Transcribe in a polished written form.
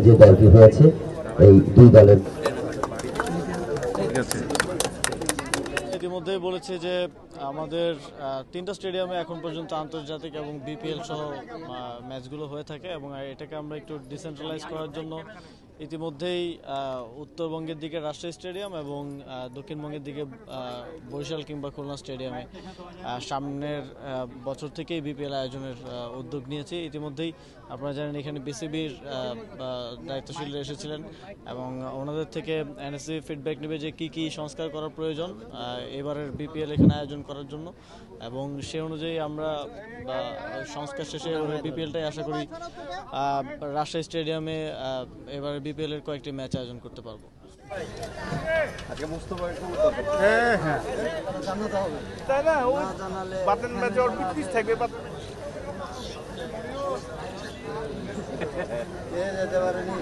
যে দলটি হয়েছে এই দুই দলের ইতিমধ্যেই বলেছে যে আমাদের তিনটা স্টেডিয়ামে এখন পর্যন্ত আন্তর্জাতিক এবং বিপিএল সহ ম্যাচগুলো হয়ে থাকে এবং এটাকে আমরা একটু ডিসেন্ট্রালাইজ করার জন্য ইতিমধ্যেই উত্তরবঙ্গের দিকে রাজশাহী স্টেডিয়াম এবং দক্ষিণবঙ্গের দিকে বরিশাল কিংবা খুলনা স্টেডিয়ামে সামনের বছর থেকেই বিপিএল আয়োজনের উদ্যোগ নিয়েছি। ইতিমধ্যেই আপনারা জানেন এখানে বিসিবির দায়িত্বশীলরা এসেছিলেন এবং ওনাদের থেকে এনএসসি ফিডব্যাক নেবে যে কি কি সংস্কার করার প্রয়োজন এবারের বিপিএল এখানে আয়োজন করার জন্য এবং সে অনুযায়ী আমরা সংস্কার শেষে বিপিএলটাই আশা করি রাজশাহী স্টেডিয়ামে এবারে বিপিএল এর কয়েকটি ম্যাচ আয়োজন করতে পারবো। আজকে মুস্তফা একটু হ্যাঁ জানাতে হবে তাই না ও জানালে বাতেন ম্যাচে ওর পিস থাকবে এ যেতে পারেনি